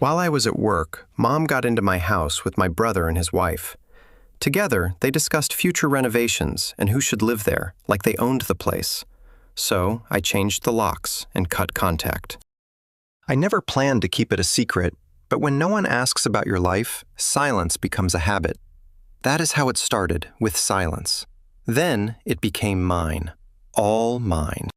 While I was at work, Mom got into my house with my brother and his wife. Together, they discussed future renovations and who should live there, like they owned the place. So, I changed the locks and cut contact. I never planned to keep it a secret, but when no one asks about your life, silence becomes a habit. That is how it started, with silence. Then, it became mine. All mine.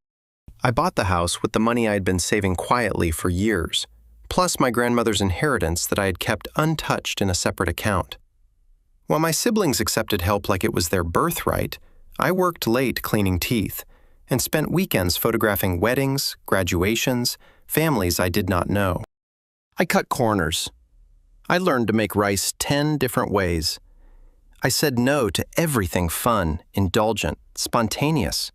I bought the house with the money I had been saving quietly for years, plus my grandmother's inheritance that I had kept untouched in a separate account. While my siblings accepted help like it was their birthright, I worked late cleaning teeth and spent weekends photographing weddings, graduations, families I did not know. I cut corners. I learned to make rice 10 different ways. I said no to everything fun, indulgent, spontaneous.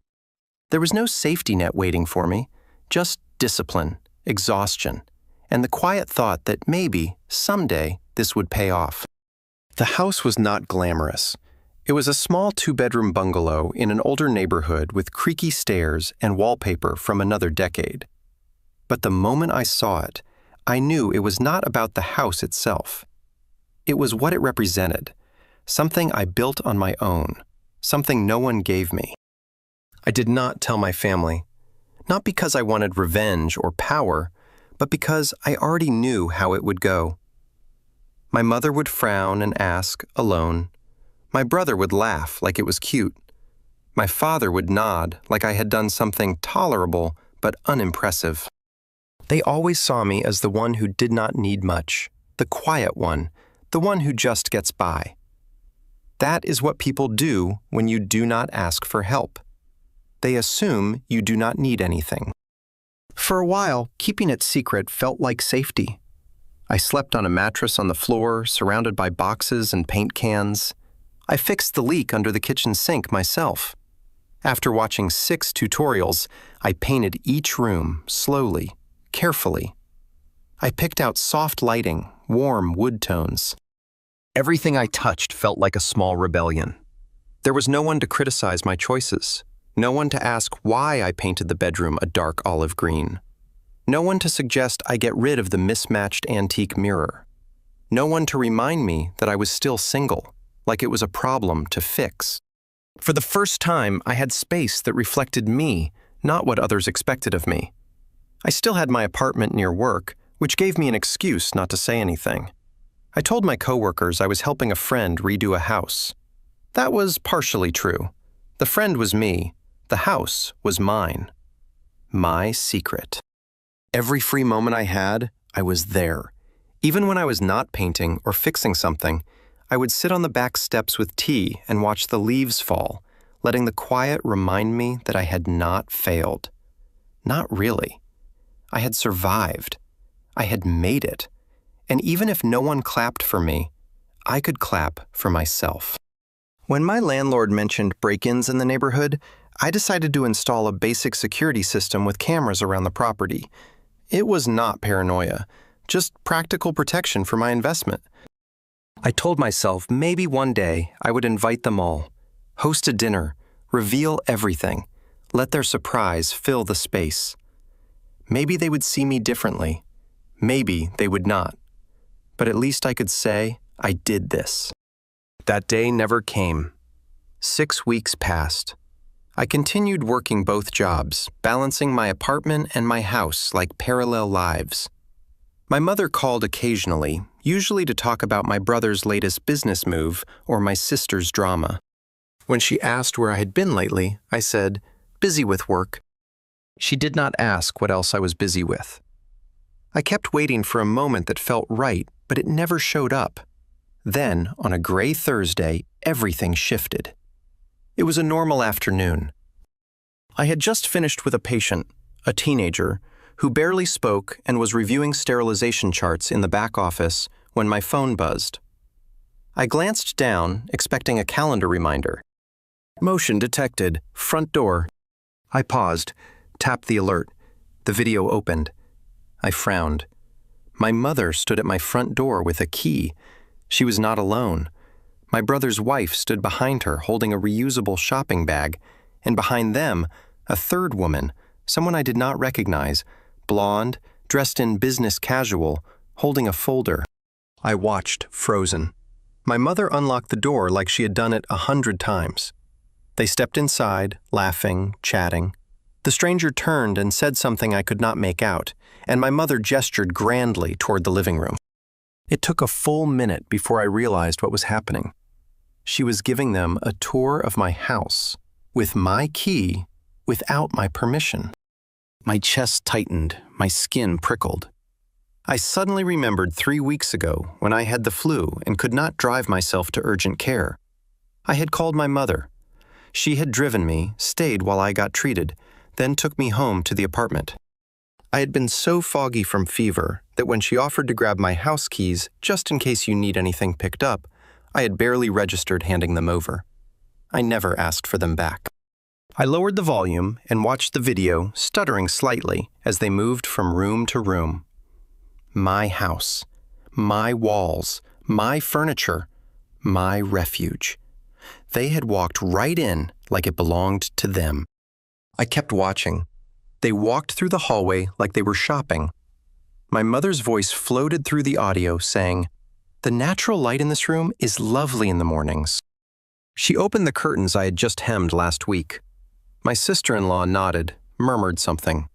There was no safety net waiting for me, just discipline, exhaustion, and the quiet thought that maybe, someday, this would pay off. The house was not glamorous. It was a small 2-bedroom bungalow in an older neighborhood with creaky stairs and wallpaper from another decade. But the moment I saw it, I knew it was not about the house itself. It was what it represented, something I built on my own, something no one gave me. I did not tell my family, not because I wanted revenge or power, but because I already knew how it would go. My mother would frown and ask, alone. My brother would laugh like it was cute. My father would nod like I had done something tolerable but unimpressive. They always saw me as the one who did not need much, the quiet one, the one who just gets by. That is what people do when you do not ask for help. They assume you do not need anything. For a while, keeping it secret felt like safety. I slept on a mattress on the floor, surrounded by boxes and paint cans. I fixed the leak under the kitchen sink myself. After watching 6 tutorials, I painted each room slowly, carefully. I picked out soft lighting, warm wood tones. Everything I touched felt like a small rebellion. There was no one to criticize my choices, no one to ask why I painted the bedroom a dark olive green, no one to suggest I get rid of the mismatched antique mirror, no one to remind me that I was still single, like it was a problem to fix. For the first time, I had space that reflected me, not what others expected of me. I still had my apartment near work, which gave me an excuse not to say anything. I told my coworkers I was helping a friend redo a house. That was partially true. The friend was me. The house was mine. My secret. Every free moment I had, I was there. Even when I was not painting or fixing something, I would sit on the back steps with tea and watch the leaves fall, letting the quiet remind me that I had not failed. Not really. I had survived. I had made it. And even if no one clapped for me, I could clap for myself. When my landlord mentioned break-ins in the neighborhood, I decided to install a basic security system with cameras around the property. It was not paranoia, just practical protection for my investment. I told myself maybe one day I would invite them all, host a dinner, reveal everything, let their surprise fill the space. Maybe they would see me differently. Maybe they would not. But at least I could say I did this. That day never came. 6 weeks passed. I continued working both jobs, balancing my apartment and my house like parallel lives. My mother called occasionally, usually to talk about my brother's latest business move or my sister's drama. When she asked where I had been lately, I said, busy with work. She did not ask what else I was busy with. I kept waiting for a moment that felt right, but it never showed up. Then, on a gray Thursday, everything shifted. It was a normal afternoon. I had just finished with a patient, a teenager, who barely spoke and was reviewing sterilization charts in the back office when my phone buzzed. I glanced down, expecting a calendar reminder. Motion detected, front door. I paused, tapped the alert. The video opened. I frowned. My mother stood at my front door with a key. She was not alone. My brother's wife stood behind her holding a reusable shopping bag, and behind them, a third woman, someone I did not recognize, blonde, dressed in business casual, holding a folder. I watched, frozen. My mother unlocked the door like she had done it 100 times. They stepped inside, laughing, chatting. The stranger turned and said something I could not make out, and my mother gestured grandly toward the living room. It took a full minute before I realized what was happening. She was giving them a tour of my house, with my key, without my permission. My chest tightened, my skin prickled. I suddenly remembered 3 weeks ago when I had the flu and could not drive myself to urgent care. I had called my mother. She had driven me, stayed while I got treated, then took me home to the apartment. I had been so foggy from fever that when she offered to grab my house keys just in case you need anything picked up, I had barely registered handing them over. I never asked for them back. I lowered the volume and watched the video, stuttering slightly as they moved from room to room. My house, my walls, my furniture, my refuge. They had walked right in like it belonged to them. I kept watching. They walked through the hallway like they were shopping. My mother's voice floated through the audio saying, "The natural light in this room is lovely in the mornings." She opened the curtains I had just hemmed last week. My sister-in-law nodded, murmured something.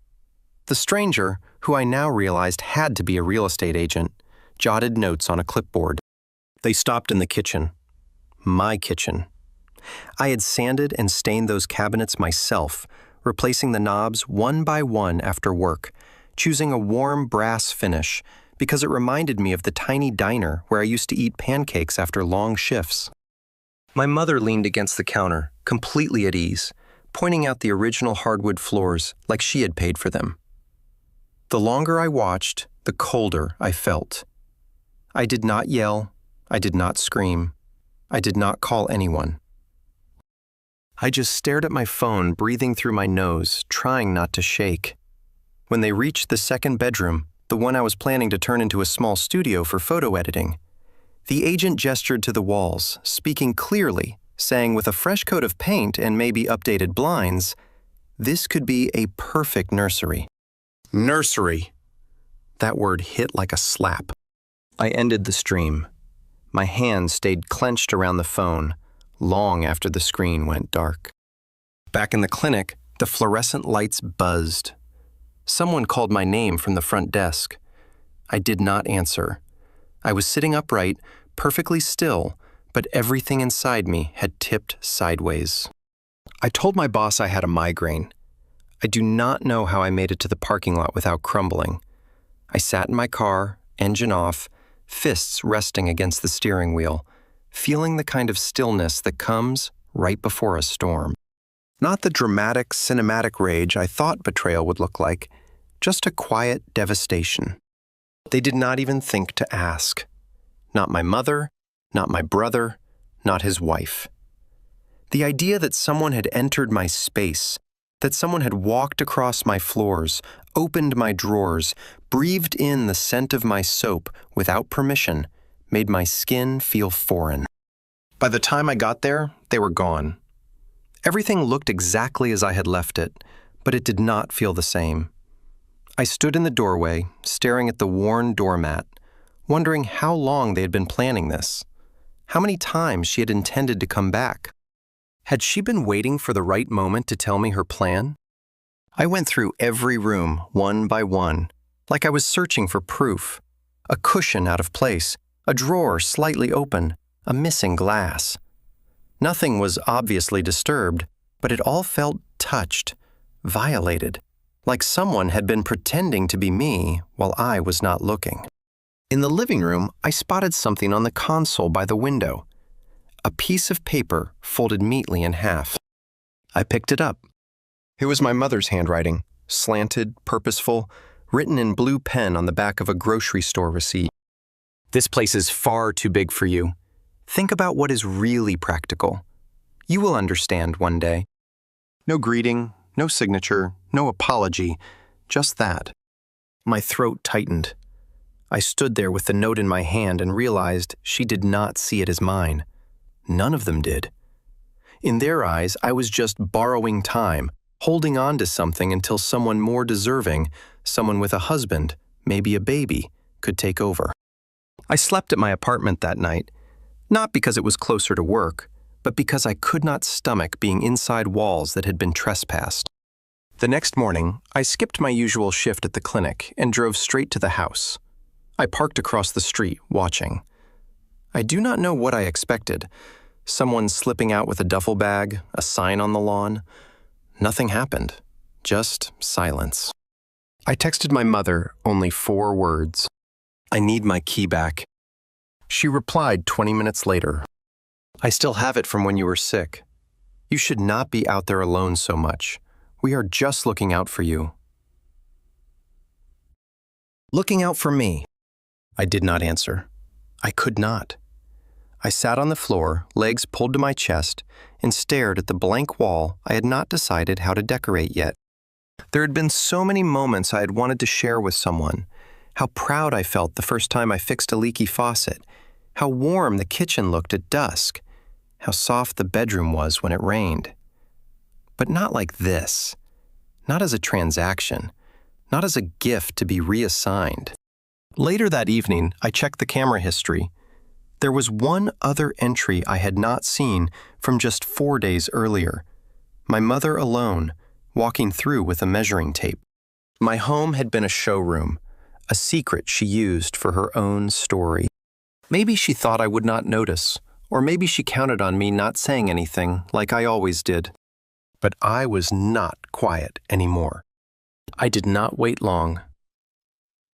The stranger, who I now realized had to be a real estate agent, jotted notes on a clipboard. They stopped in the kitchen. My kitchen. I had sanded and stained those cabinets myself, replacing the knobs one by one after work, choosing a warm brass finish because it reminded me of the tiny diner where I used to eat pancakes after long shifts. My mother leaned against the counter, completely at ease, pointing out the original hardwood floors like she had paid for them. The longer I watched, the colder I felt. I did not yell. I did not scream. I did not call anyone. I just stared at my phone, breathing through my nose, trying not to shake. When they reached the second bedroom, the one I was planning to turn into a small studio for photo editing, the agent gestured to the walls, speaking clearly, saying with a fresh coat of paint and maybe updated blinds, this could be a perfect nursery. Nursery! That word hit like a slap. I ended the stream. My hand stayed clenched around the phone, long after the screen went dark. Back in the clinic, the fluorescent lights buzzed. Someone called my name from the front desk. I did not answer. I was sitting upright, perfectly still, but everything inside me had tipped sideways. I told my boss I had a migraine. I do not know how I made it to the parking lot without crumbling. I sat in my car, engine off, fists resting against the steering wheel, feeling the kind of stillness that comes right before a storm. Not the dramatic, cinematic rage I thought betrayal would look like, just a quiet devastation. They did not even think to ask. Not my mother, not my brother, not his wife. The idea that someone had entered my space, that someone had walked across my floors, opened my drawers, breathed in the scent of my soap without permission, made my skin feel foreign. By the time I got there, they were gone. Everything looked exactly as I had left it, but it did not feel the same. I stood in the doorway, staring at the worn doormat, wondering how long they had been planning this, how many times she had intended to come back. Had she been waiting for the right moment to tell me her plan? I went through every room, one by one, like I was searching for proof. A cushion out of place, a drawer slightly open, a missing glass. Nothing was obviously disturbed, but it all felt touched, violated, like someone had been pretending to be me while I was not looking. In the living room, I spotted something on the console by the window. A piece of paper folded neatly in half. I picked it up. It was my mother's handwriting, slanted, purposeful, written in blue pen on the back of a grocery store receipt. This place is far too big for you. Think about what is really practical. You will understand one day. No greeting, no signature, no apology, just that. My throat tightened. I stood there with the note in my hand and realized she did not see it as mine. None of them did. In their eyes, I was just borrowing time, holding on to something until someone more deserving, someone with a husband, maybe a baby, could take over. I slept at my apartment that night, not because it was closer to work, but because I could not stomach being inside walls that had been trespassed. The next morning, I skipped my usual shift at the clinic and drove straight to the house. I parked across the street, watching. I do not know what I expected. Someone slipping out with a duffel bag, a sign on the lawn. Nothing happened. Just silence. I texted my mother only 4 words. I need my key back. She replied 20 minutes later. I still have it from when you were sick. You should not be out there alone so much. We are just looking out for you. Looking out for me. I did not answer. I could not. I sat on the floor, legs pulled to my chest, and stared at the blank wall I had not decided how to decorate yet. There had been so many moments I had wanted to share with someone. How proud I felt the first time I fixed a leaky faucet. How warm the kitchen looked at dusk. How soft the bedroom was when it rained. But not like this. Not as a transaction. Not as a gift to be reassigned. Later that evening, I checked the camera history. There was one other entry I had not seen from just 4 days earlier. My mother alone, walking through with a measuring tape. My home had been a showroom, a secret she used for her own story. Maybe she thought I would not notice, or maybe she counted on me not saying anything like I always did. But I was not quiet anymore. I did not wait long.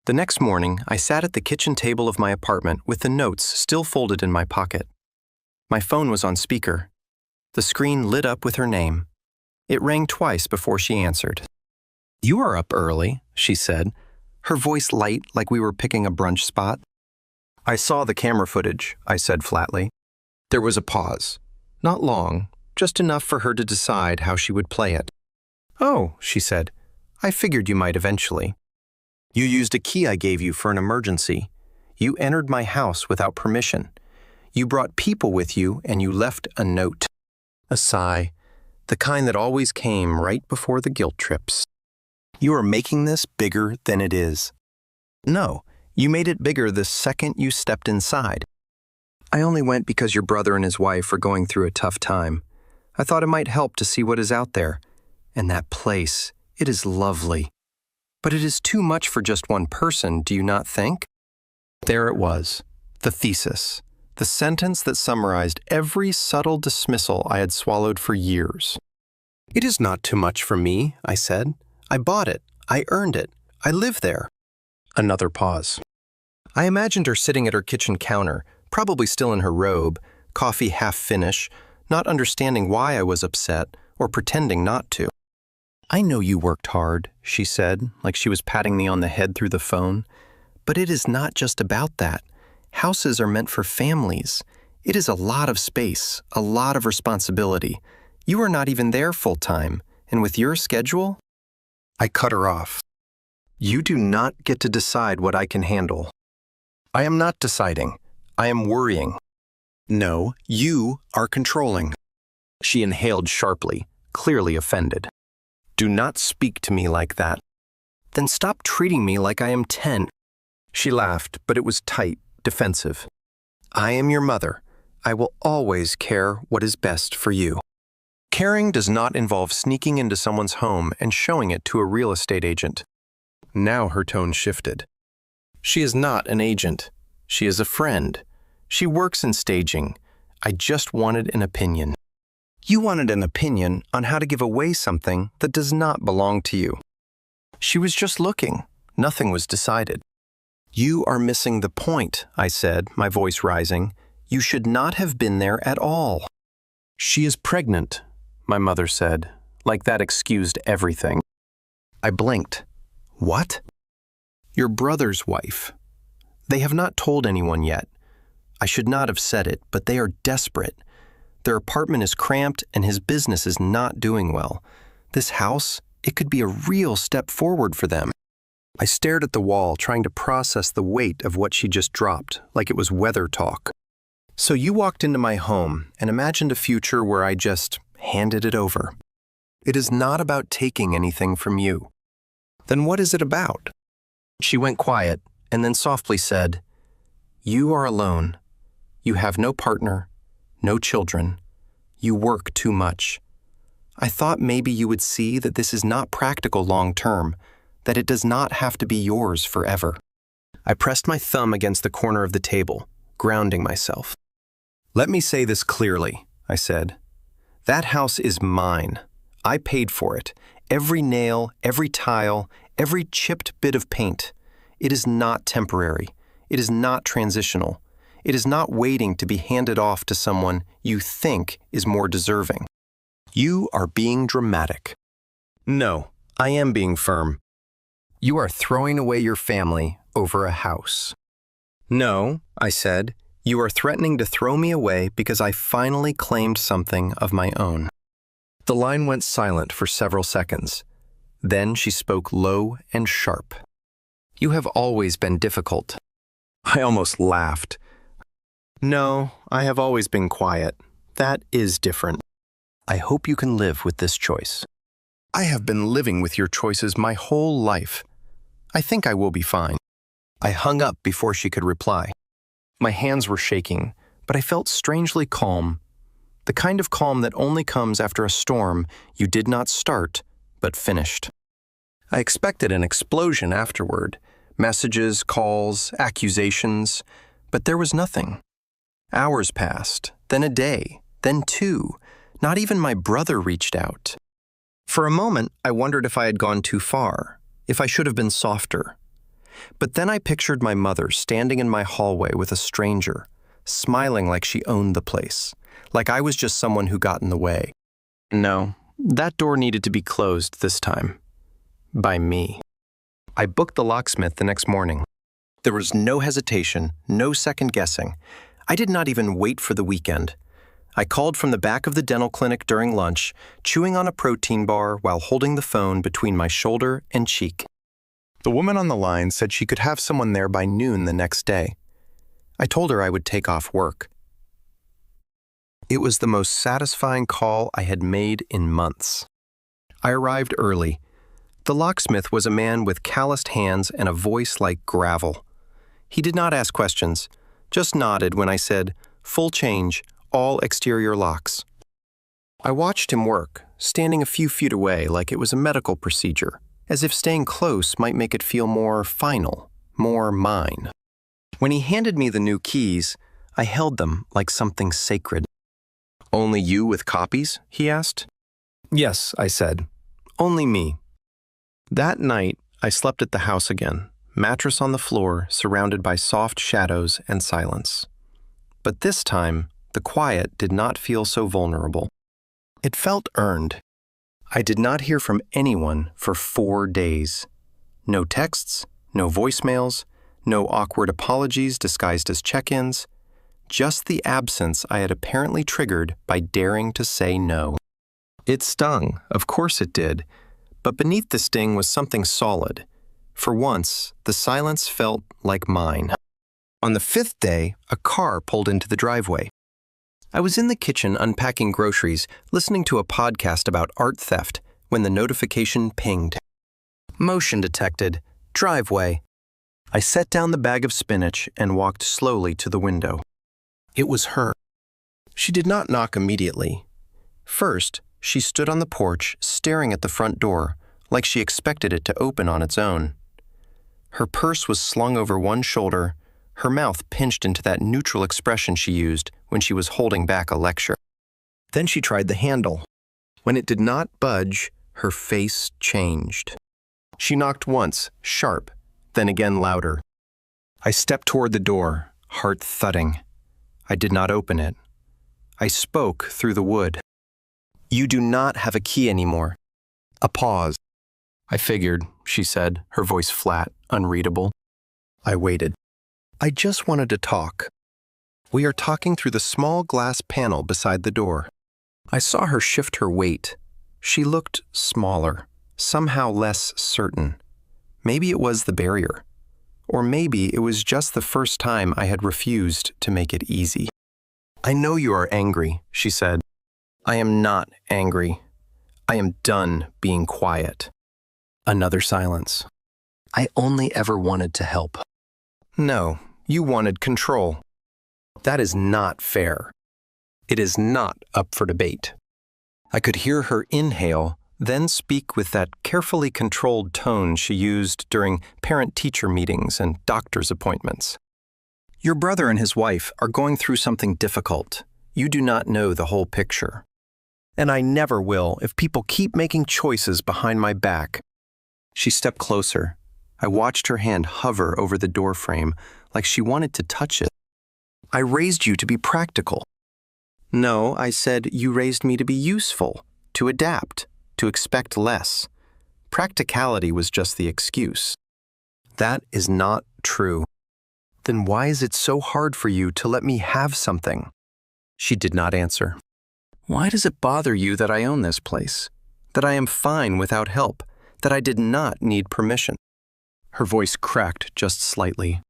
The next morning, I sat at the kitchen table of my apartment with the notes still folded in my pocket. My phone was on speaker. The screen lit up with her name. It rang twice before she answered. "You are up early," she said, her voice light like we were picking a brunch spot. "I saw the camera footage," I said flatly. There was a pause. Not long, just enough for her to decide how she would play it. "Oh," she said, "I figured you might eventually. You used a key I gave you for an emergency. You entered my house without permission. You brought people with you and you left a note." A sigh, the kind that always came right before the guilt trips. "You are making this bigger than it is." "No, you made it bigger the second you stepped inside." "I only went because your brother and his wife are going through a tough time. I thought it might help to see what is out there. And that place, it is lovely. But it is too much for just one person, do you not think?" There it was, the thesis, the sentence that summarized every subtle dismissal I had swallowed for years. "It is not too much for me," I said. "I bought it. I earned it. I live there." Another pause. I imagined her sitting at her kitchen counter, probably still in her robe, coffee half finished, not understanding why I was upset or pretending not to. "I know you worked hard," she said, like she was patting me on the head through the phone. "But it is not just about that. Houses are meant for families. It is a lot of space, a lot of responsibility. You are not even there full time, and with your schedule—" I cut her off. "You do not get to decide what I can handle." "I am not deciding. I am worrying." "No, you are controlling." She inhaled sharply, clearly offended. "Do not speak to me like that." "Then stop treating me like I am 10. She laughed, but it was tight, defensive. "I am your mother. I will always care what is best for you." Caring does not involve sneaking into someone's home and showing it to a real estate agent. Now her tone shifted. "She is not an agent. She is a friend. She works in staging. I just wanted an opinion." "You wanted an opinion on how to give away something that does not belong to you." She was just looking. Nothing was decided. "You are missing the point," I said, my voice rising. "You should not have been there at all." "She is pregnant," my mother said, like that excused everything. I blinked. "What?" "Your brother's wife. They have not told anyone yet. I should not have said it, but they are desperate. Their apartment is cramped and his business is not doing well. This house, it could be a real step forward for them." I stared at the wall, trying to process the weight of what she just dropped, like it was weather talk. "So you walked into my home and imagined a future where I just handed it over. It is not about taking anything from you. Then what is it about?" She went quiet, and then softly said, "You are alone. You have no partner, no children. You work too much. I thought maybe you would see that this is not practical long-term, that it does not have to be yours forever." I pressed my thumb against the corner of the table, grounding myself. "Let me say this clearly," I said. "That house is mine. I paid for it. Every nail, every tile, every chipped bit of paint. It is not temporary. It is not transitional. It is not waiting to be handed off to someone you think is more deserving. You are being dramatic." "No, I am being firm." "You are throwing away your family over a house." "No," I said, "you are threatening to throw me away because I finally claimed something of my own." The line went silent for several seconds. Then she spoke low and sharp. "You have always been difficult." I almost laughed. "No, I have always been quiet. That is different. I hope you can live with this choice." "I have been living with your choices my whole life. I think I will be fine." I hung up before she could reply. My hands were shaking, but I felt strangely calm. The kind of calm that only comes after a storm you did not start, but finished. I expected an explosion afterward. Messages, calls, accusations, but there was nothing. Hours passed, then a day, then 2. Not even my brother reached out. For a moment, I wondered if I had gone too far, if I should have been softer. But then I pictured my mother standing in my hallway with a stranger, smiling like she owned the place, like I was just someone who got in the way. No, that door needed to be closed this time. By me. I booked the locksmith the next morning. There was no hesitation, no second guessing. I did not even wait for the weekend. I called from the back of the dental clinic during lunch, chewing on a protein bar while holding the phone between my shoulder and cheek. The woman on the line said she could have someone there by noon the next day. I told her I would take off work. It was the most satisfying call I had made in months. I arrived early. The locksmith was a man with calloused hands and a voice like gravel. He did not ask questions, just nodded when I said, "Full change, all exterior locks." I watched him work, standing a few feet away like it was a medical procedure, as if staying close might make it feel more final, more mine. When he handed me the new keys, I held them like something sacred. "Only you with copies?" he asked. "Yes," I said. "Only me." That night, I slept at the house again, mattress on the floor, surrounded by soft shadows and silence. But this time, the quiet did not feel so vulnerable. It felt earned. I did not hear from anyone for 4 days. No texts, no voicemails, no awkward apologies disguised as check-ins, just the absence I had apparently triggered by daring to say no. It stung, of course it did, but beneath the sting was something solid. For once, the silence felt like mine. On the 5th day, a car pulled into the driveway. I was in the kitchen unpacking groceries, listening to a podcast about art theft, when the notification pinged. Motion detected. Driveway. I set down the bag of spinach and walked slowly to the window. It was her. She did not knock immediately. First, she stood on the porch, staring at the front door, like she expected it to open on its own. Her purse was slung over one shoulder, her mouth pinched into that neutral expression she used when she was holding back a lecture. Then she tried the handle. When it did not budge, her face changed. She knocked once, sharp, then again louder. I stepped toward the door, heart thudding. I did not open it. I spoke through the wood. "You do not have a key anymore." A pause. "I figured," she said, her voice flat, unreadable. I waited. "I just wanted to talk." We are talking through the small glass panel beside the door. I saw her shift her weight. She looked smaller, somehow less certain. Maybe it was the barrier. Or maybe it was just the first time I had refused to make it easy. "I know you are angry," she said. "I am not angry. I am done being quiet." Another silence. "I only ever wanted to help." No, you wanted control. That is not fair. It is not up for debate. I could hear her inhale, then speak with that carefully controlled tone she used during parent-teacher meetings and doctor's appointments. Your brother and his wife are going through something difficult. You do not know the whole picture. And I never will if people keep making choices behind my back. She stepped closer. I watched her hand hover over the doorframe like she wanted to touch it. I raised you to be practical. No, I said you raised me to be useful, to adapt, to expect less. Practicality was just the excuse. That is not true. Then why is it so hard for you to let me have something? She did not answer. Why does it bother you that I own this place? That I am fine without help? That I did not need permission? Her voice cracked just slightly.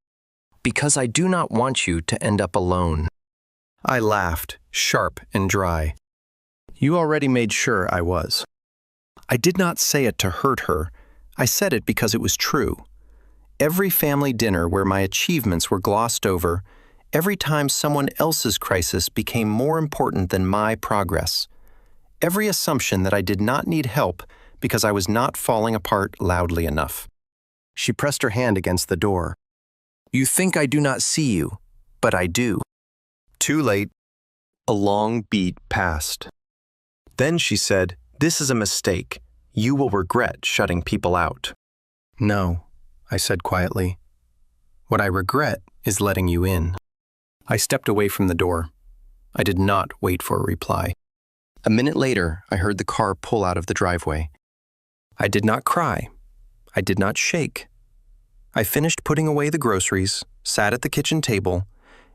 Because I do not want you to end up alone. I laughed, sharp and dry. You already made sure I was. I did not say it to hurt her. I said it because it was true. Every family dinner where my achievements were glossed over, every time someone else's crisis became more important than my progress, every assumption that I did not need help because I was not falling apart loudly enough. She pressed her hand against the door. You think I do not see you, but I do. Too late. A long beat passed. Then she said, "This is a mistake. You will regret shutting people out." No, I said quietly. What I regret is letting you in. I stepped away from the door. I did not wait for a reply. A minute later, I heard the car pull out of the driveway. I did not cry. I did not shake. I finished putting away the groceries, sat at the kitchen table,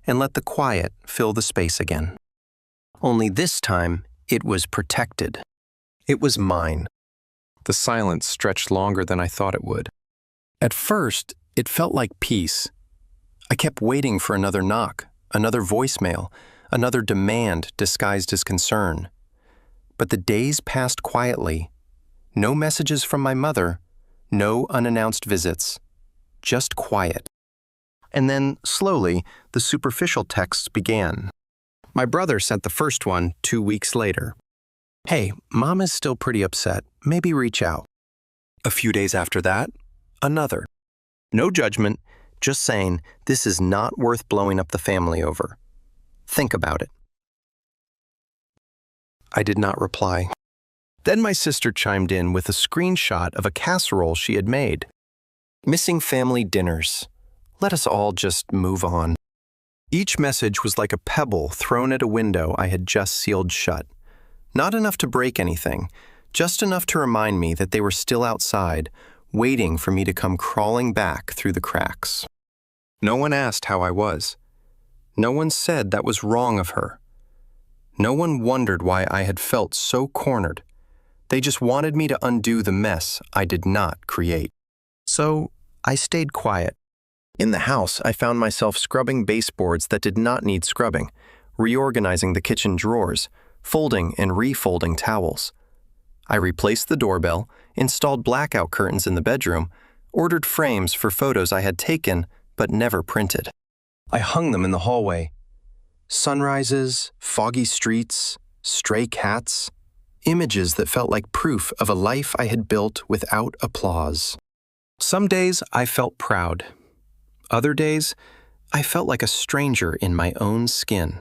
and let the quiet fill the space again. Only this time, it was protected. It was mine. The silence stretched longer than I thought it would. At first, it felt like peace. I kept waiting for another knock, another voicemail, another demand disguised as concern. But the days passed quietly. No messages from my mother, no unannounced visits, just quiet. And then, slowly, the superficial texts began. My brother sent the first one 2 weeks later. Hey, Mom is still pretty upset. Maybe reach out. A few days after that, another. No judgment, just saying this is not worth blowing up the family over. Think about it. I did not reply. Then my sister chimed in with a screenshot of a casserole she had made. Missing family dinners. Let us all just move on. Each message was like a pebble thrown at a window I had just sealed shut. Not enough to break anything, just enough to remind me that they were still outside, waiting for me to come crawling back through the cracks. No one asked how I was. No one said that was wrong of her. No one wondered why I had felt so cornered. They just wanted me to undo the mess I did not create. So I stayed quiet. In the house, I found myself scrubbing baseboards that did not need scrubbing, reorganizing the kitchen drawers, folding and refolding towels. I replaced the doorbell, installed blackout curtains in the bedroom, ordered frames for photos I had taken but never printed. I hung them in the hallway. Sunrises, foggy streets, stray cats, images that felt like proof of a life I had built without applause. Some days I felt proud. Other days, I felt like a stranger in my own skin.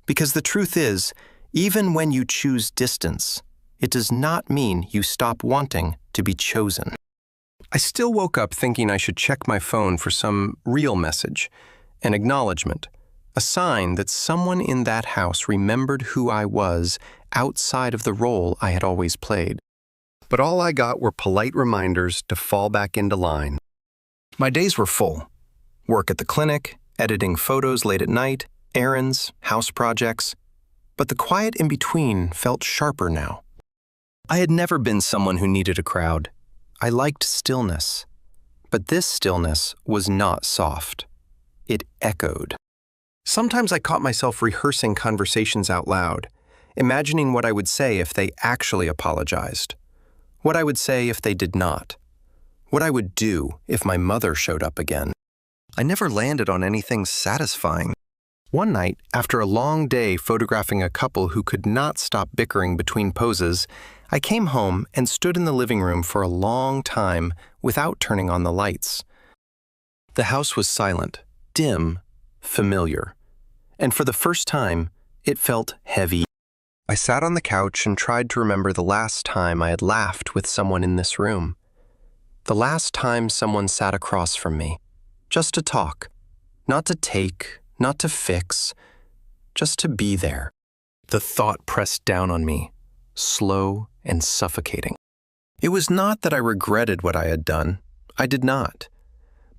Because the truth is, even when you choose distance, it does not mean you stop wanting to be chosen. I still woke up thinking I should check my phone for some real message, an acknowledgement, a sign that someone in that house remembered who I was outside of the role I had always played. But all I got were polite reminders to fall back into line. My days were full. Work at the clinic, editing photos late at night, errands, house projects. But the quiet in between felt sharper now. I had never been someone who needed a crowd. I liked stillness. But this stillness was not soft. It echoed. Sometimes I caught myself rehearsing conversations out loud, imagining what I would say if they actually apologized, what I would say if they did not, what I would do if my mother showed up again. I never landed on anything satisfying. One night, after a long day photographing a couple who could not stop bickering between poses, I came home and stood in the living room for a long time without turning on the lights. The house was silent, dim, familiar, and for the first time, it felt heavy. I sat on the couch and tried to remember the last time I had laughed with someone in this room. The last time someone sat across from me, just to talk, not to take, not to fix, just to be there. The thought pressed down on me, slow and suffocating. It was not that I regretted what I had done. I did not.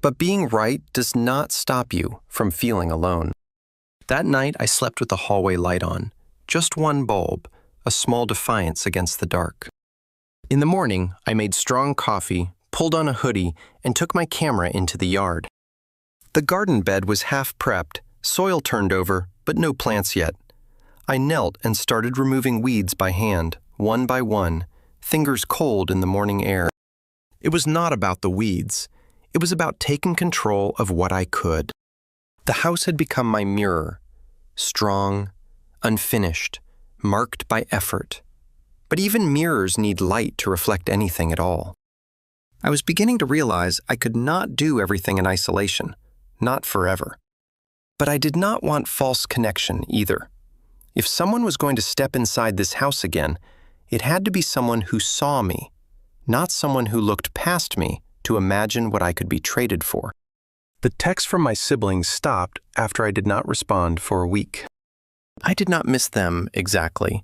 But being right does not stop you from feeling alone. That night, I slept with the hallway light on, just one bulb, a small defiance against the dark. In the morning, I made strong coffee, pulled on a hoodie, and took my camera into the yard. The garden bed was half prepped, soil turned over, but no plants yet. I knelt and started removing weeds by hand, one by one, fingers cold in the morning air. It was not about the weeds. It was about taking control of what I could. The house had become my mirror, strong, unfinished, marked by effort. But even mirrors need light to reflect anything at all. I was beginning to realize I could not do everything in isolation, not forever. But I did not want false connection either. If someone was going to step inside this house again, it had to be someone who saw me, not someone who looked past me to imagine what I could be traded for. The texts from my siblings stopped after I did not respond for a week. I did not miss them exactly.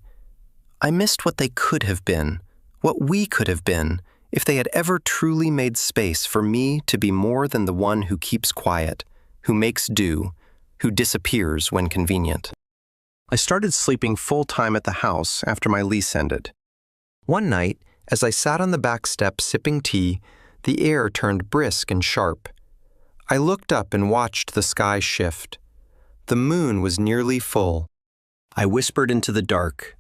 I missed what they could have been, what we could have been, if they had ever truly made space for me to be more than the one who keeps quiet, who makes do, who disappears when convenient. I started sleeping full-time at the house after my lease ended. One night, as I sat on the back step sipping tea, the air turned brisk and sharp. I looked up and watched the sky shift. The moon was nearly full. I whispered into the dark,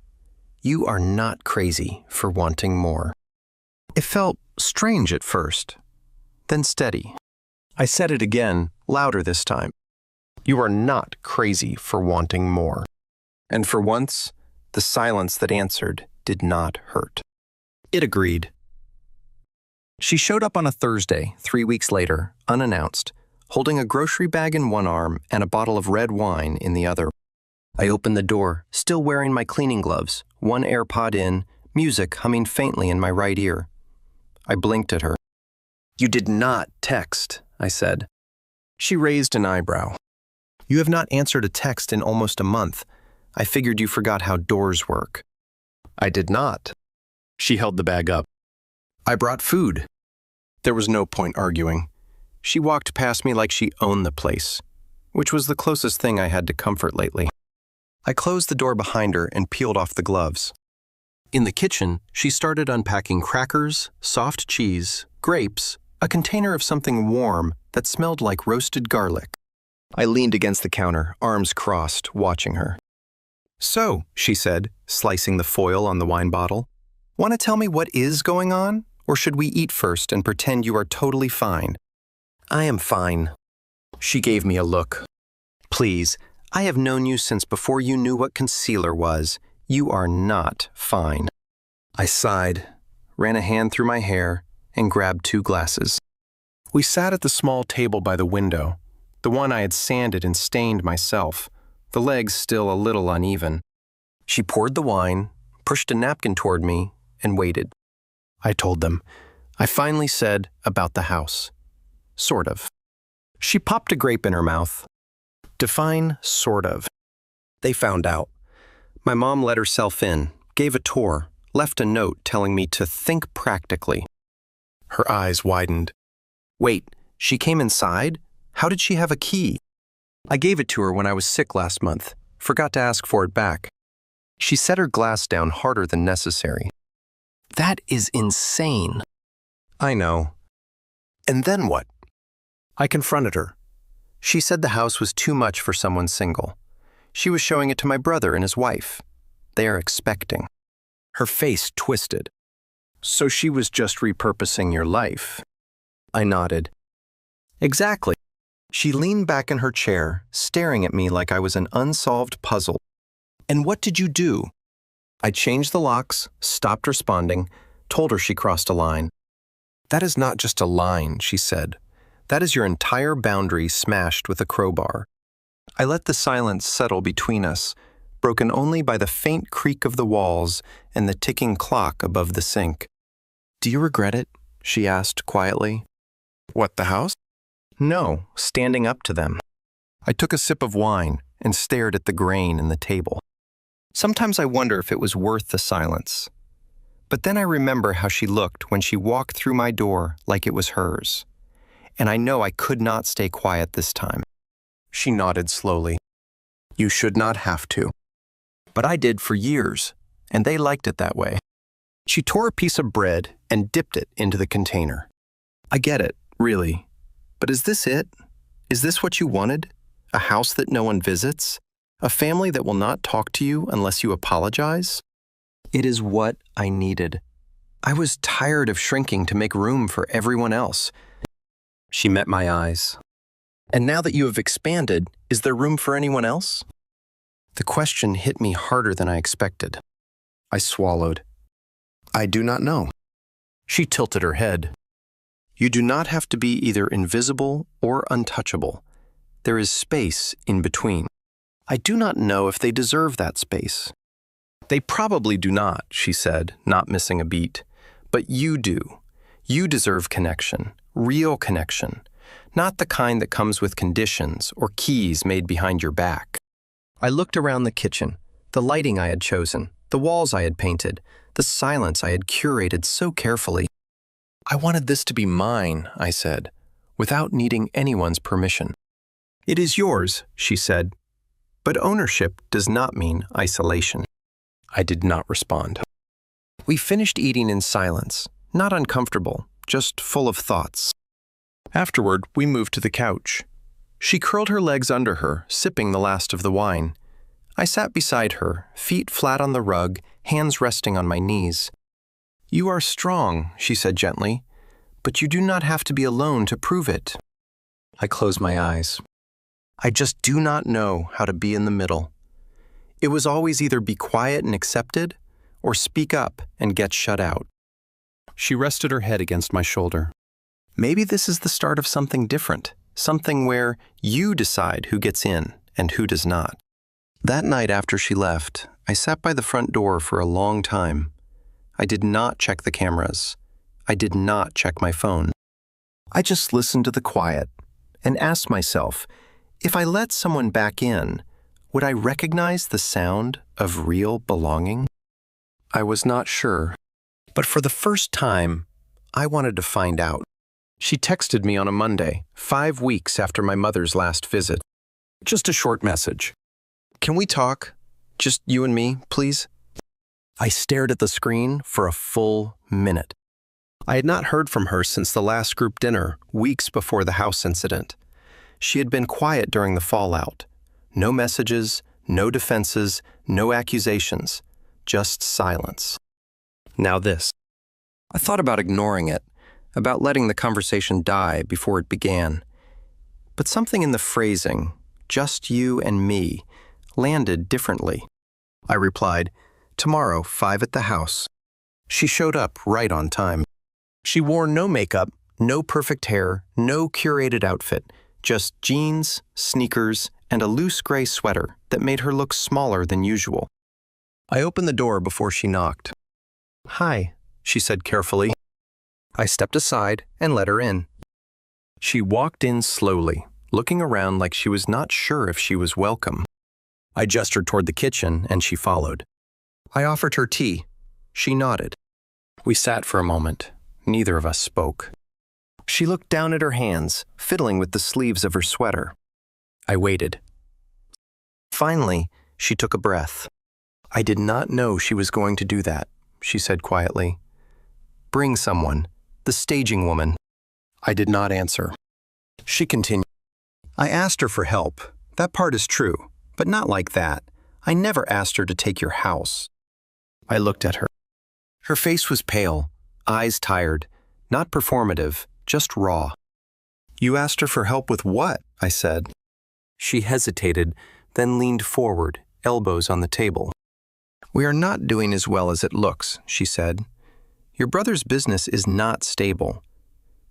"You are not crazy for wanting more." It felt strange at first, then steady. I said it again, louder this time. "You are not crazy for wanting more." And for once, the silence that answered did not hurt. It agreed. She showed up on a Thursday, 3 weeks later, unannounced, holding a grocery bag in one arm and a bottle of red wine in the other. I opened the door, still wearing my cleaning gloves, one AirPod in, music humming faintly in my right ear. I blinked at her. "You did not text," I said. She raised an eyebrow. "You have not answered a text in almost a month. I figured you forgot how doors work." I did not. She held the bag up. "I brought food." There was no point arguing. She walked past me like she owned the place, which was the closest thing I had to comfort lately. I closed the door behind her and peeled off the gloves. In the kitchen, she started unpacking crackers, soft cheese, grapes, a container of something warm that smelled like roasted garlic. I leaned against the counter, arms crossed, watching her. "So," she said, slicing the foil on the wine bottle, "want to tell me what is going on? Or should we eat first and pretend you are totally fine?" "I am fine." She gave me a look. "Please, I have known you since before you knew what concealer was. You are not fine." I sighed, ran a hand through my hair, and grabbed 2 glasses. We sat at the small table by the window, the one I had sanded and stained myself, the legs still a little uneven. She poured the wine, pushed a napkin toward me, and waited. I told them. I finally said about the house. Sort of. She popped a grape in her mouth. Define sort of. They found out. My mom let herself in, gave a tour, left a note telling me to think practically. Her eyes widened. "Wait, she came inside? How did she have a key?" "I gave it to her when I was sick last month. Forgot to ask for it back." She set her glass down harder than necessary. "That is insane." "I know." "And then what?" I confronted her. She said the house was too much for someone single. She was showing it to my brother and his wife. They are expecting. Her face twisted. "So she was just repurposing your life?" I nodded. "Exactly. She leaned back in her chair, staring at me like I was an unsolved puzzle. "And what did you do?" I changed the locks, stopped responding, told her she crossed a line. "That is not just a line," she said. "That is your entire boundary smashed with a crowbar." I let the silence settle between us, broken only by the faint creak of the walls and the ticking clock above the sink. "Do you regret it?" she asked quietly. "What, the house?" "No, standing up to them." I took a sip of wine and stared at the grain in the table. Sometimes I wonder if it was worth the silence. But then I remember how she looked when she walked through my door like it was hers. And I know I could not stay quiet this time. She nodded slowly. "You should not have to." But I did for years, and they liked it that way. She tore a piece of bread and dipped it into the container. "I get it, really. But is this it? Is this what you wanted? A house that no one visits? A family that will not talk to you unless you apologize?" It is what I needed. I was tired of shrinking to make room for everyone else. She met my eyes. "And now that you have expanded, is there room for anyone else?" The question hit me harder than I expected. I swallowed. "I do not know." She tilted her head. "You do not have to be either invisible or untouchable. There is space in between. I do not know if they deserve that space." "They probably do not," she said, not missing a beat. "But you do. You deserve connection, real connection, not the kind that comes with conditions or keys made behind your back." I looked around the kitchen, the lighting I had chosen, the walls I had painted, the silence I had curated so carefully. "I wanted this to be mine," I said, without needing anyone's permission. "It is yours," she said, "but ownership does not mean isolation." I did not respond. We finished eating in silence, not uncomfortable, just full of thoughts. Afterward, we moved to the couch. She curled her legs under her, sipping the last of the wine. I sat beside her, feet flat on the rug, hands resting on my knees. "You are strong," she said gently, "but you do not have to be alone to prove it." I closed my eyes. I just do not know how to be in the middle. It was always either be quiet and accepted, or speak up and get shut out. She rested her head against my shoulder. "Maybe this is the start of something different, something where you decide who gets in and who does not." That night after she left, I sat by the front door for a long time. I did not check the cameras. I did not check my phone. I just listened to the quiet and asked myself, if I let someone back in, would I recognize the sound of real belonging? I was not sure, but for the first time, I wanted to find out. She texted me on a Monday, 5 weeks after my mother's last visit. Just a short message. "Can we talk? Just you and me, please?" I stared at the screen for a full minute. I had not heard from her since the last group dinner, weeks before the house incident. She had been quiet during the fallout. No messages, no defenses, no accusations, just silence. Now this. I thought about ignoring it, about letting the conversation die before it began. But something in the phrasing, "just you and me," landed differently. I replied, "Tomorrow, 5 at the house." She showed up right on time. She wore no makeup, no perfect hair, no curated outfit, just jeans, sneakers, and a loose gray sweater that made her look smaller than usual. I opened the door before she knocked. "Hi," she said carefully. I stepped aside and let her in. She walked in slowly, looking around like she was not sure if she was welcome. I gestured toward the kitchen and she followed. I offered her tea. She nodded. We sat for a moment. Neither of us spoke. She looked down at her hands, fiddling with the sleeves of her sweater. I waited. Finally, she took a breath. "I did not know she was going to do that," she said quietly. "Bring someone, the staging woman." I did not answer. She continued. "I asked her for help. That part is true, but not like that. I never asked her to take your house." I looked at her. Her face was pale, eyes tired, not performative, just raw. You asked her for help with what? I said. She hesitated, then leaned forward, elbows on the table. We are not doing as well as it looks, she said. Your brother's business is not stable.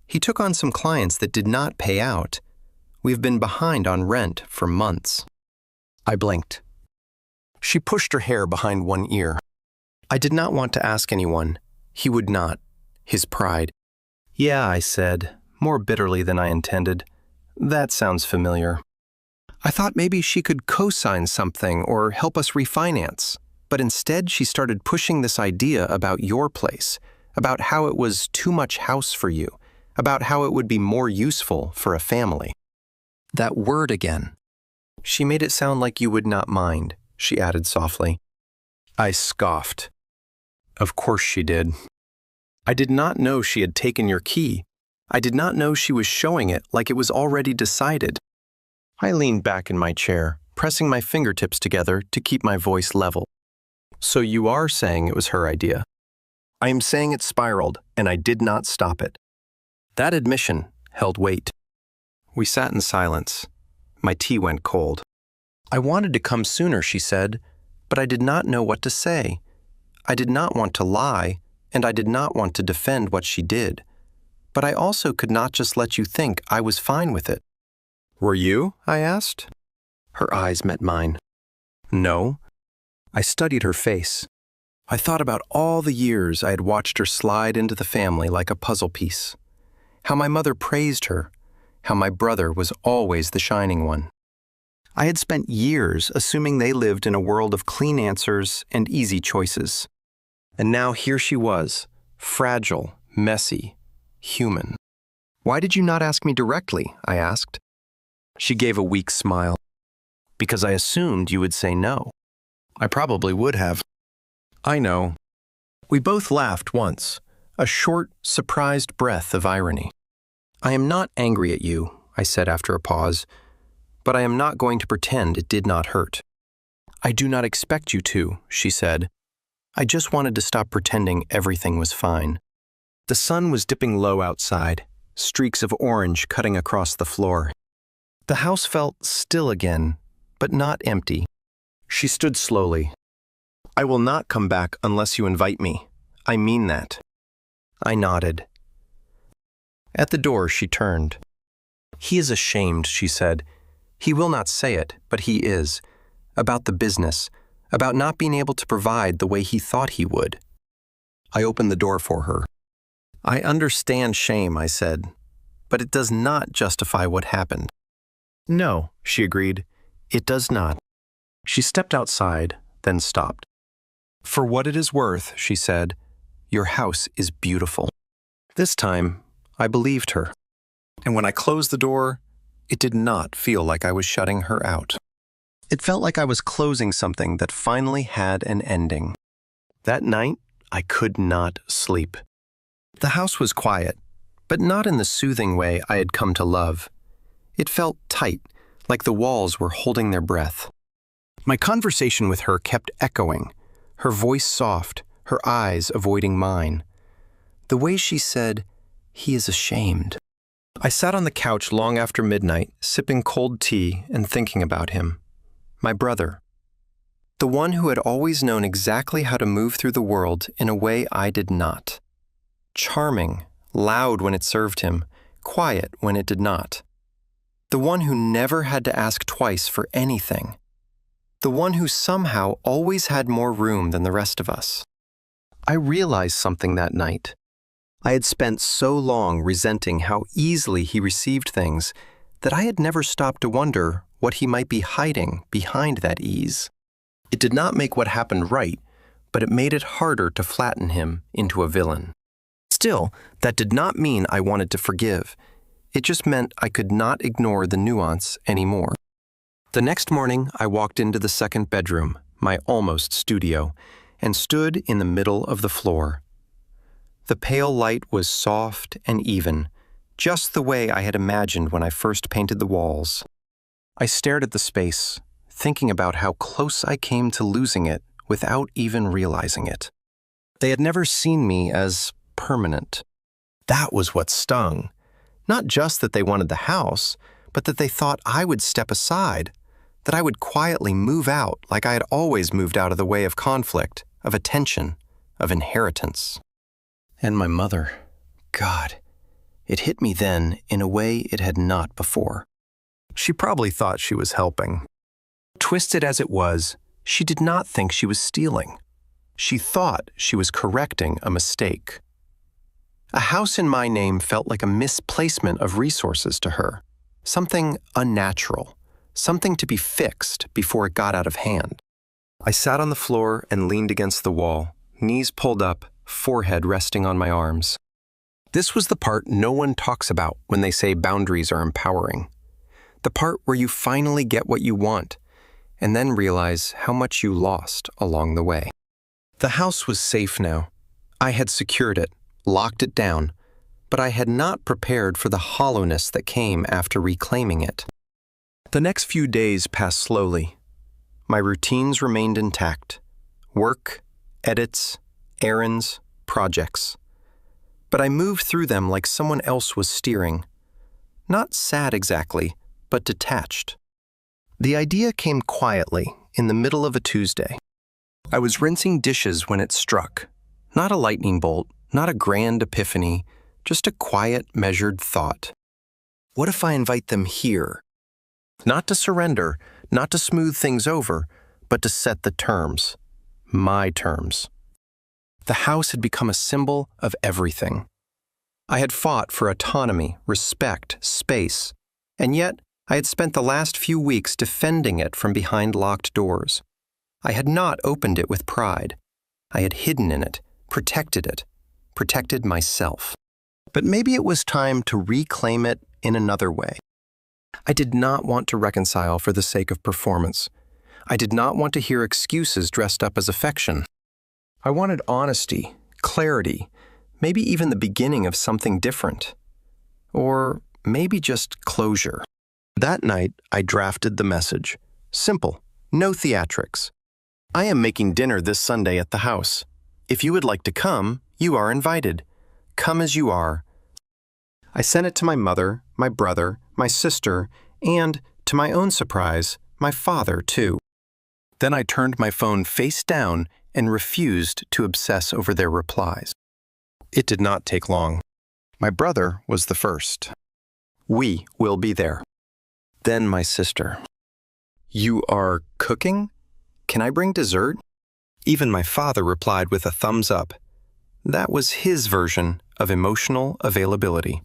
He took on some clients that did not pay out. We've been behind on rent for months. I blinked. She pushed her hair behind one ear. I did not want to ask anyone. He would not. His pride. Yeah, I said, more bitterly than I intended. That sounds familiar. I thought maybe she could co-sign something or help us refinance. But instead, she started pushing this idea about your place, about how it was too much house for you, about how it would be more useful for a family. That word again. She made it sound like you would not mind, she added softly. I scoffed. Of course she did. I did not know she had taken your key. I did not know she was showing it like it was already decided. I leaned back in my chair, pressing my fingertips together to keep my voice level. So you are saying it was her idea? I am saying it spiraled, and I did not stop it. That admission held weight. We sat in silence. My tea went cold. I wanted to come sooner, she said, but I did not know what to say. I did not want to lie, and I did not want to defend what she did. But I also could not just let you think I was fine with it. Were you? I asked. Her eyes met mine. No. I studied her face. I thought about all the years I had watched her slide into the family like a puzzle piece. How my mother praised her. How my brother was always the shining one. I had spent years assuming they lived in a world of clean answers and easy choices. And now here she was, fragile, messy, human. Why did you not ask me directly? I asked. She gave a weak smile. Because I assumed you would say no. I probably would have. I know. We both laughed once, a short, surprised breath of irony. I am not angry at you, I said after a pause, but I am not going to pretend it did not hurt. I do not expect you to, she said. I just wanted to stop pretending everything was fine. The sun was dipping low outside, streaks of orange cutting across the floor. The house felt still again, but not empty. She stood slowly. I will not come back unless you invite me. I mean that. I nodded. At the door, she turned. He is ashamed, she said. He will not say it, but he is. About the business, about not being able to provide the way he thought he would. I opened the door for her. I understand shame, I said, but it does not justify what happened. No, she agreed. It does not. She stepped outside, then stopped. For what it is worth, she said, your house is beautiful. This time, I believed her. And when I closed the door, it did not feel like I was shutting her out. It felt like I was closing something that finally had an ending. That night, I could not sleep. The house was quiet, but not in the soothing way I had come to love. It felt tight, like the walls were holding their breath. My conversation with her kept echoing, her voice soft, her eyes avoiding mine. The way she said, "He is ashamed." I sat on the couch long after midnight, sipping cold tea and thinking about him. My brother. The one who had always known exactly how to move through the world in a way I did not. Charming, loud when it served him, quiet when it did not. The one who never had to ask twice for anything. The one who somehow always had more room than the rest of us. I realized something that night. I had spent so long resenting how easily he received things that I had never stopped to wonder what he might be hiding behind that ease. It did not make what happened right, but it made it harder to flatten him into a villain. Still, that did not mean I wanted to forgive. It just meant I could not ignore the nuance anymore. The next morning, I walked into the second bedroom, my almost studio, and stood in the middle of the floor. The pale light was soft and even, just the way I had imagined when I first painted the walls. I stared at the space, thinking about how close I came to losing it without even realizing it. They had never seen me as permanent. That was what stung. Not just that they wanted the house, but that they thought I would step aside, that I would quietly move out like I had always moved out of the way of conflict, of attention, of inheritance. And my mother, God, it hit me then in a way it had not before. She probably thought she was helping. Twisted as it was, she did not think she was stealing. She thought she was correcting a mistake. A house in my name felt like a misplacement of resources to her, something unnatural, something to be fixed before it got out of hand. I sat on the floor and leaned against the wall, knees pulled up, forehead resting on my arms. This was the part no one talks about when they say boundaries are empowering. The part where you finally get what you want, and then realize how much you lost along the way. The house was safe now. I had secured it, locked it down, but I had not prepared for the hollowness that came after reclaiming it. The next few days passed slowly. My routines remained intact. Work, edits, errands, projects. But I moved through them like someone else was steering. Not sad exactly, but detached. The idea came quietly in the middle of a Tuesday. I was rinsing dishes when it struck. Not a lightning bolt, not a grand epiphany, just a quiet, measured thought. What if I invite them here? Not to surrender, not to smooth things over, but to set the terms. My terms. The house had become a symbol of everything. I had fought for autonomy, respect, space, and yet I had spent the last few weeks defending it from behind locked doors. I had not opened it with pride. I had hidden in it, protected myself. But maybe it was time to reclaim it in another way. I did not want to reconcile for the sake of performance. I did not want to hear excuses dressed up as affection. I wanted honesty, clarity, maybe even the beginning of something different. Or maybe just closure. That night, I drafted the message. Simple, no theatrics. I am making dinner this Sunday at the house. If you would like to come, you are invited. Come as you are. I sent it to my mother, my brother, my sister, and, to my own surprise, my father, too. Then I turned my phone face down and refused to obsess over their replies. It did not take long. My brother was the first. We will be there. Then my sister. You are cooking? Can I bring dessert? Even my father replied with a thumbs up. That was his version of emotional availability.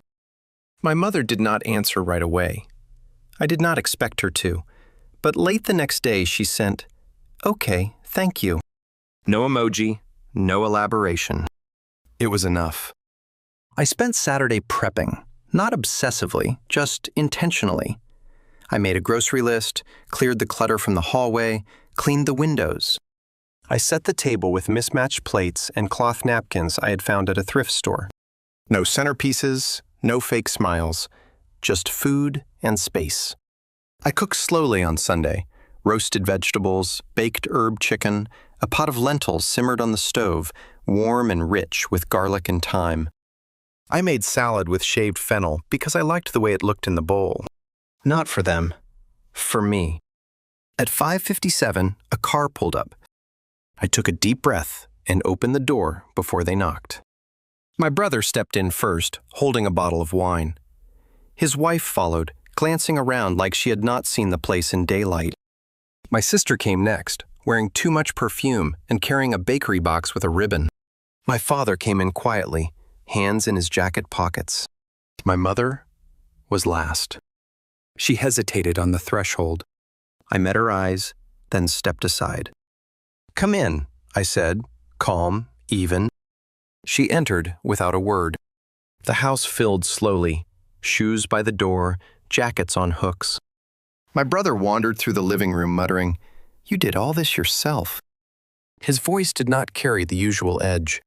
My mother did not answer right away. I did not expect her to, but late the next day she sent, "Okay, thank you." No emoji, no elaboration. It was enough. I spent Saturday prepping, not obsessively, just intentionally. I made a grocery list, cleared the clutter from the hallway, cleaned the windows. I set the table with mismatched plates and cloth napkins I had found at a thrift store. No centerpieces, no fake smiles, just food and space. I cooked slowly on Sunday, roasted vegetables, baked herb chicken, a pot of lentils simmered on the stove, warm and rich with garlic and thyme. I made salad with shaved fennel because I liked the way it looked in the bowl. Not for them, for me. At 5:57, a car pulled up. I took a deep breath and opened the door before they knocked. My brother stepped in first, holding a bottle of wine. His wife followed, glancing around like she had not seen the place in daylight. My sister came next, wearing too much perfume and carrying a bakery box with a ribbon. My father came in quietly, hands in his jacket pockets. My mother was last. She hesitated on the threshold. I met her eyes, then stepped aside. "Come in," I said, calm, even. She entered without a word. The house filled slowly, shoes by the door, jackets on hooks. My brother wandered through the living room muttering, "You did all this yourself." His voice did not carry the usual edge.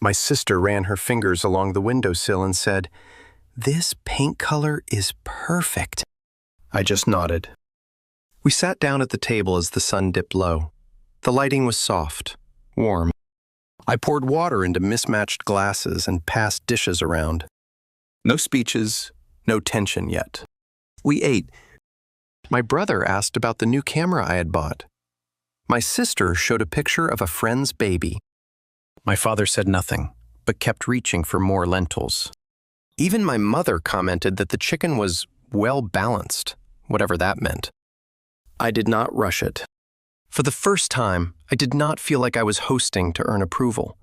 My sister ran her fingers along the windowsill and said, "This paint color is perfect." I just nodded. We sat down at the table as the sun dipped low. The lighting was soft, warm. I poured water into mismatched glasses and passed dishes around. No speeches, No tension yet. We ate. My brother asked about the new camera I had bought. My sister showed a picture of a friend's baby. My father said nothing, but kept reaching for more lentils. Even my mother commented that the chicken was well-balanced, whatever that meant. I did not rush it. For the first time, I did not feel like I was hosting to earn approval.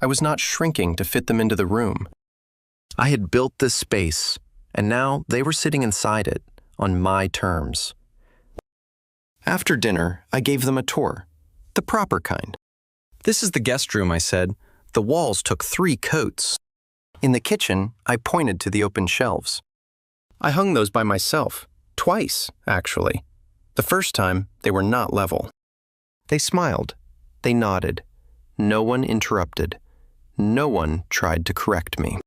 I was not shrinking to fit them into the room. I had built this space, and now they were sitting inside it, on my terms. After dinner, I gave them a tour, the proper kind. "This is the guest room," I said. "The walls took 3 coats." In the kitchen, I pointed to the open shelves. I hung those by myself, twice, actually. The first time, they were not level. They smiled. They nodded. No one interrupted. No one tried to correct me.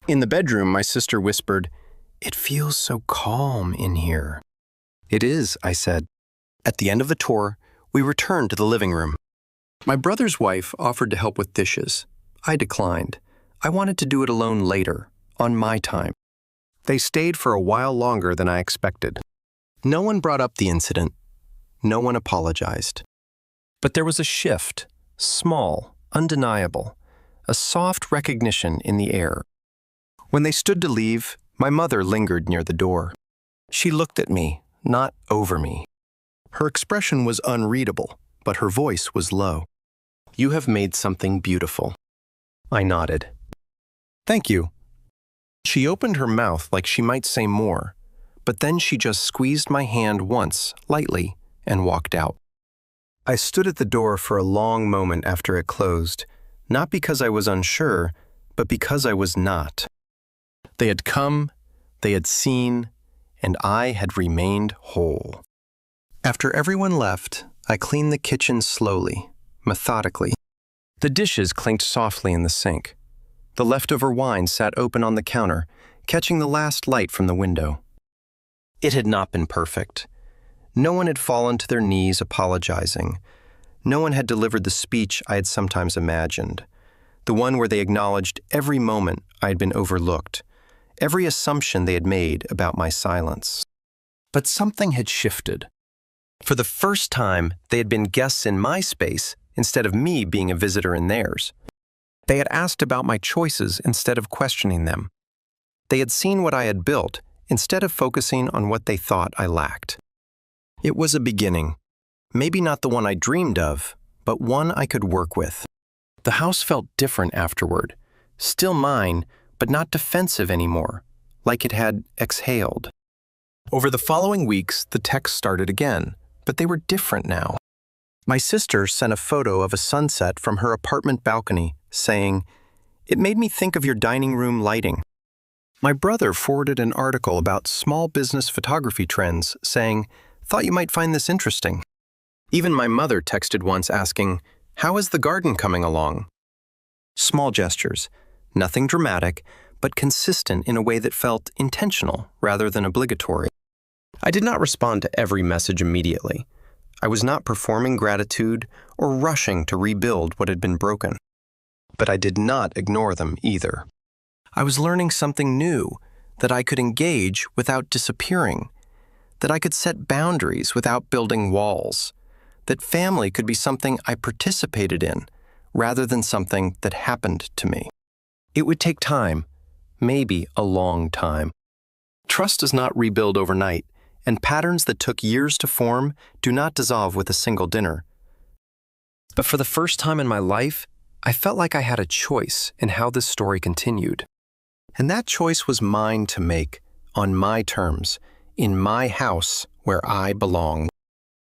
In the bedroom, my sister whispered, "It feels so calm in here." "It is," I said. At the end of the tour, we returned to the living room. My brother's wife offered to help with dishes. I declined. I wanted to do it alone later, on my time. They stayed for a while longer than I expected. No one brought up the incident. No one apologized. But there was a shift, small, undeniable, a soft recognition in the air. When they stood to leave, my mother lingered near the door. She looked at me, not over me. Her expression was unreadable, but her voice was low. "You have made something beautiful." I nodded. "Thank you." She opened her mouth like she might say more, but then she just squeezed my hand once, lightly, and walked out. I stood at the door for a long moment after it closed, not because I was unsure, but because I was not. They had come, they had seen, and I had remained whole. After everyone left, I cleaned the kitchen slowly, methodically. The dishes clinked softly in the sink. The leftover wine sat open on the counter, catching the last light from the window. It had not been perfect. No one had fallen to their knees apologizing. No one had delivered the speech I had sometimes imagined, the one where they acknowledged every moment I had been overlooked, every assumption they had made about my silence. But something had shifted. For the first time, they had been guests in my space instead of me being a visitor in theirs. They had asked about my choices instead of questioning them. They had seen what I had built instead of focusing on what they thought I lacked. It was a beginning. Maybe not the one I dreamed of, but one I could work with. The house felt different afterward. Still mine, but not defensive anymore, like it had exhaled. Over the following weeks, the texts started again, but they were different now. My sister sent a photo of a sunset from her apartment balcony, saying, "It made me think of your dining room lighting." My brother forwarded an article about small business photography trends, saying, "Thought you might find this interesting." Even my mother texted once asking, "How is the garden coming along?" Small gestures, nothing dramatic, but consistent in a way that felt intentional rather than obligatory. I did not respond to every message immediately. I was not performing gratitude or rushing to rebuild what had been broken. But I did not ignore them either. I was learning something new, that I could engage without disappearing, that I could set boundaries without building walls, that family could be something I participated in rather than something that happened to me. It would take time, maybe a long time. Trust does not rebuild overnight, and patterns that took years to form do not dissolve with a single dinner. But for the first time in my life, I felt like I had a choice in how this story continued. And that choice was mine to make, on my terms, in my house where I belong.